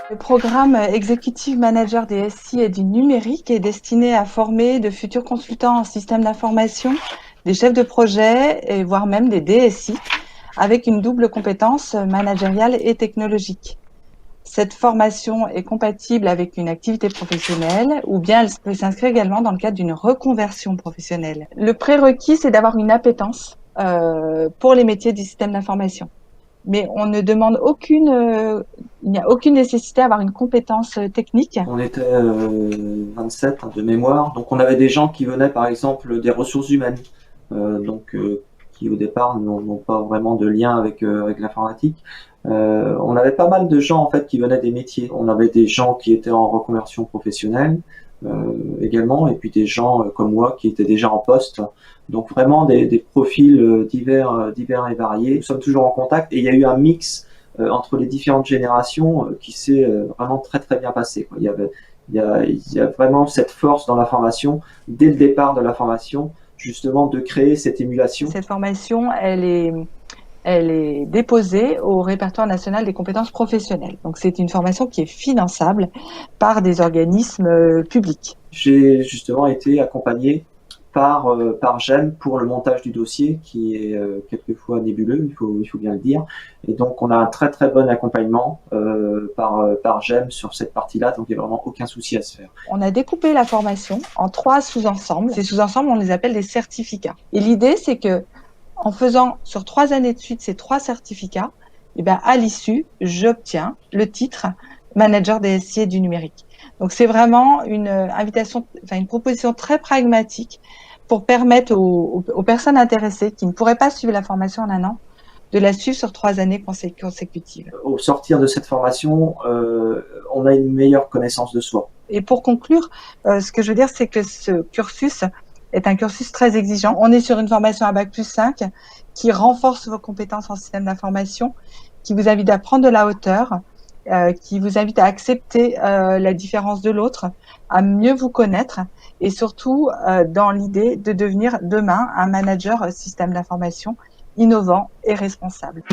Le programme Executive Manager DSI et du numérique est destiné à former de futurs consultants en système d'information, des chefs de projet et voire même des DSI avec une double compétence managériale et technologique. Cette formation est compatible avec une activité professionnelle ou bien elle peut s'inscrire également dans le cadre d'une reconversion professionnelle. Le prérequis, c'est d'avoir une appétence pour les métiers du système d'information. Mais on ne demande il n'y a aucune nécessité d'avoir une compétence technique. On était 27 de mémoire, donc on avait des gens qui venaient par exemple des ressources humaines, qui au départ n'ont pas vraiment de lien avec l'informatique. On avait pas mal de gens en fait qui venaient des métiers. On avait des gens qui étaient en reconversion professionnelle également, et puis des gens comme moi qui étaient déjà en poste. Donc vraiment des profils divers et variés. Nous sommes toujours en contact et il y a eu un mix entre les différentes générations qui s'est vraiment très très bien passé, quoi. Il y a vraiment cette force dans la formation, dès le départ de la formation, justement de créer cette émulation. Cette formation, elle est déposée au répertoire national des compétences professionnelles. Donc c'est une formation qui est finançable par des organismes publics. J'ai justement été accompagné par GEM pour le montage du dossier qui est quelquefois nébuleux, il faut bien le dire. Et donc on a un très très bon accompagnement par GEM sur cette partie-là, donc il n'y a vraiment aucun souci à se faire. On a découpé la formation en 3 sous-ensembles. Ces sous-ensembles, on les appelle des certificats. Et l'idée, c'est que en faisant sur 3 années de suite ces 3 certificats, et ben à l'issue, j'obtiens le titre manager DSI et du numérique. Donc c'est vraiment une invitation, enfin une proposition très pragmatique pour permettre aux personnes intéressées qui ne pourraient pas suivre la formation en un an de la suivre sur 3 années consécutives. Au sortir de cette formation, on a une meilleure connaissance de soi. Et pour conclure, ce que je veux dire, c'est que ce cursus est un cursus très exigeant. On est sur une formation à Bac+5 qui renforce vos compétences en système d'information, qui vous invite à prendre de la hauteur, qui vous invite à accepter la différence de l'autre, à mieux vous connaître et surtout dans l'idée de devenir demain un manager système d'information innovant et responsable.